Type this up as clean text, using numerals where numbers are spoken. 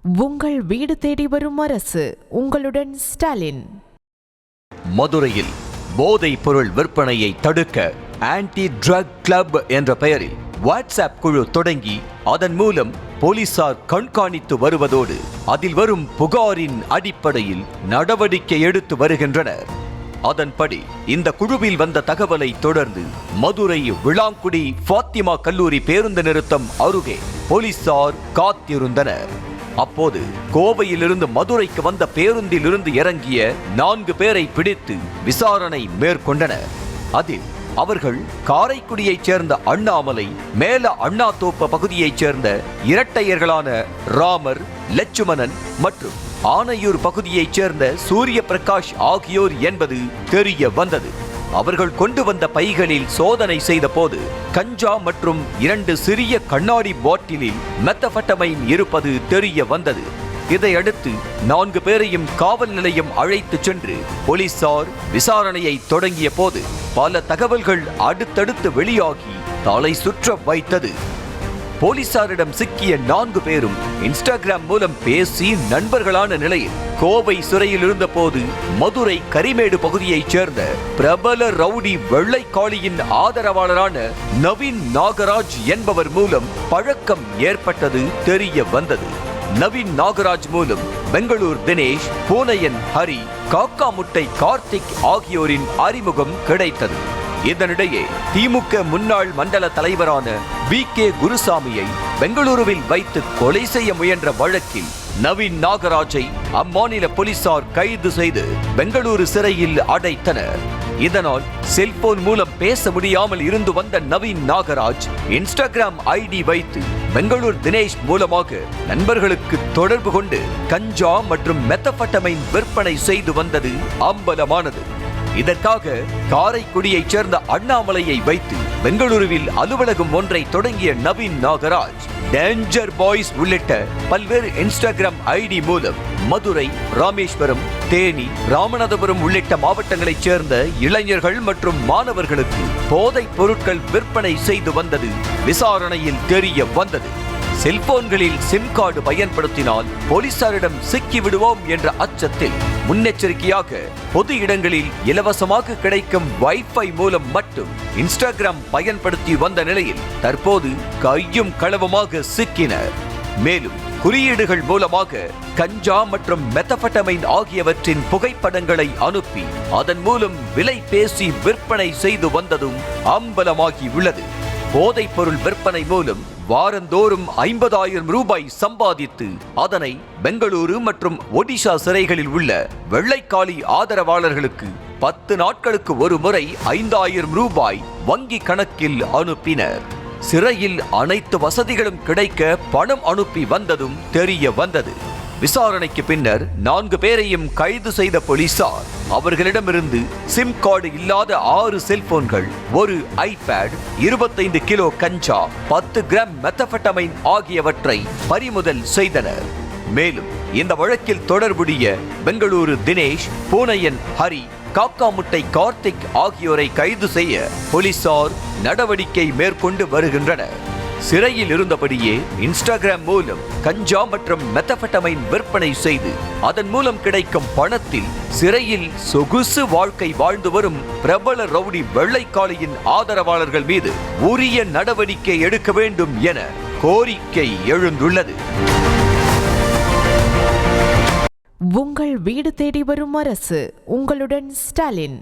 உங்கள் வீடு தேடி வரும் அரசு. உங்களுடன் ஸ்டாலின். மதுரையில் போதைப் பொருள் விற்பனையை தடுக்க ஆன்டி ட்ரக் கிளப் என்ற பெயரில் வாட்ஸ்அப் குழு தொடங்கி அதன் மூலம் போலீசார் கண்காணித்து வருவதோடு அதில் வரும் புகாரின் அடிப்படையில் நடவடிக்கை எடுத்து வருகின்றனர். அதன்படி இந்த குழுவில் வந்த தகவலை தொடர்ந்து மதுரை விளாங்குடி ஃபாத்திமா கல்லூரி பேருந்து நிறுத்தம் அருகே போலீசார் காத்திருந்தனர். அப்போது கோவையிலிருந்து மதுரைக்கு வந்த பேருந்தில் இருந்து இறங்கிய 4 பேரை பிடித்து விசாரணை மேற்கொண்டனர். அதில் அவர்கள் காரைக்குடியைச் சேர்ந்த அண்ணாமலை, மேல அண்ணாத்தோப்பு பகுதியைச் சேர்ந்த இரட்டையர்களான ராமர், லட்சுமணன் மற்றும் ஆனையூர் பகுதியைச் சேர்ந்த சூரிய பிரகாஷ் ஆகியோர் என்பது தெரிய வந்தது. அவர்கள் கொண்டு வந்த பைகளில் சோதனை செய்த போது கஞ்சா மற்றும் 2 சிறிய கண்ணாடி பாட்டிலில் மெத்தபெட்டமைன் இருப்பது தெரிய வந்தது. இதையடுத்து 4 பேரையும் காவல் நிலையம் அழைத்து சென்று போலீசார் விசாரணையை தொடங்கிய போது பல தகவல்கள் அடுத்தடுத்து வெளியாகி தலை சுற்ற வைத்தது. போலீசாரிடம் சிக்கிய 4 பேரும் இன்ஸ்டாகிராம் மூலம் பேசி நண்பர்களான நிலையில் கோவை சிறையில் இருந்த போது மதுரை கரிமேடு பகுதியைச் சேர்ந்த பிரபல ரவுடி வெள்ளைக்காளியின் ஆதரவாளரான நவீன் நாகராஜ் என்பவர் மூலம் பழக்கம் ஏற்பட்டது தெரிய வந்தது. நவீன் நாகராஜ் மூலம் பெங்களூர் தினேஷ், பூனையன் ஹரி, காக்கா முட்டை கார்த்திக் ஆகியோரின் அறிமுகம் கிடைத்தது. இதனிடையே திமுக முன்னாள் மண்டல தலைவரான VK குருசாமியை பெங்களூருவில் வைத்து கொலை செய்ய முயன்ற வழக்கில் நவீன் நாகராஜை அம்மாநில போலீசார் கைது செய்து பெங்களூரு சிறையில் அடைத்தனர். இதனால் செல்போன் மூலம் பேச முடியாமல் இருந்து வந்த நவீன் நாகராஜ் இன்ஸ்டாகிராம் ID வைத்து பெங்களூர் தினேஷ் மூலமாக நண்பர்களுக்கு தொடர்பு கொண்டு கஞ்சா மற்றும் மெத்தபெட்டமைன் விற்பனை செய்து வந்தது அம்பலமானது. இதற்காக காரைக்குடியைச் சேர்ந்த அண்ணாமலையை வைத்து பெங்களூருவில் அலுவலகம் ஒன்றை தொடங்கிய நவீன் நாகராஜ் டேஞ்சர் பாய்ஸ் உள்ளிட்ட பல்வேறு இன்ஸ்டாகிராம் ID மூலம் மதுரை, ராமேஸ்வரம், தேனி, ராமநாதபுரம் உள்ளிட்ட மாவட்டங்களைச் சேர்ந்த இளைஞர்கள் மற்றும் மாணவர்களுக்கு போதைப் பொருட்கள் விற்பனை செய்து வந்தது விசாரணையில் தெரிய வந்தது. செல்போன்களில் சிம் கார்டு பயன்படுத்தினால் போலீசாரிடம் சிக்கி விடுவோம் என்ற அச்சத்தில் முன்னெச்சரிக்கையாக பொது இடங்களில் இலவசமாக கிடைக்கும் வைஃபை மூலம் மட்டும் இன்ஸ்டாகிராம் பயன்படுத்தி வந்த நிலையில் தற்போது கையும் களவுமாக சிக்கினர். மேலும் குறியீடுகள் மூலமாக கஞ்சா மற்றும் மெத்தபெட்டமைன் ஆகியவற்றின் புகைப்படங்களை அனுப்பி அதன் மூலம் விலை பேசி விற்பனை செய்து வந்ததும் அம்பலமாகி உள்ளது. போதைப் பொருள் விற்பனை மூலம் வாரந்தோறும் 50,000 ரூபாய் சம்பாதித்து அதனை பெங்களூரு மற்றும் ஒடிஷா சிறைகளில் உள்ள வெள்ளைக்காளி ஆதரவாளர்களுக்கு 10 நாட்களுக்கு ஒரு முறை 5,000 ரூபாய் வங்கி கணக்கில் அனுப்பினர். சிறையில் அனைத்து வசதிகளும் கிடைக்க பணம் அனுப்பி வந்ததும் தெரிய வந்தது. விசாரணைக்கு பின்னர் 4 பேரையும் கைது செய்த போலீசார் அவர்களிடமிருந்து சிம் கார்டு இல்லாத 6 செல்போன்கள், 1 ஐபேட், 25 கிலோ கஞ்சா, 10 கிராம் மெத்தபெட்டமைன் ஆகியவற்றை பறிமுதல் செய்தனர். மேலும் இந்த வழக்கில் தொடர்புடைய பெங்களூரு தினேஷ், பூனையன் ஹரி, காக்கா முட்டை கார்த்திக் ஆகியோரை கைது செய்ய போலீசார் நடவடிக்கை மேற்கொண்டு வருகின்றனர். சிறையில் இருந்தபடியே இன்ஸ்டாகிராம் மூலம் கஞ்சா மற்றும் மெத்தபெட்டமைன் விற்பனை செய்து அதன் மூலம் கிடைக்கும் பணத்தில் சிறையில் சொகுசு வாழ்க்கை வாழ்ந்து வரும் பிரபல ரவுடி வெள்ளைக்காளியின் ஆதரவாளர்கள் மீது உரிய நடவடிக்கை எடுக்க வேண்டும் என கோரிக்கை எழுந்துள்ளது. உங்கள் வீடு தேடி வரும் அரசு. உங்களுடன் ஸ்டாலின்.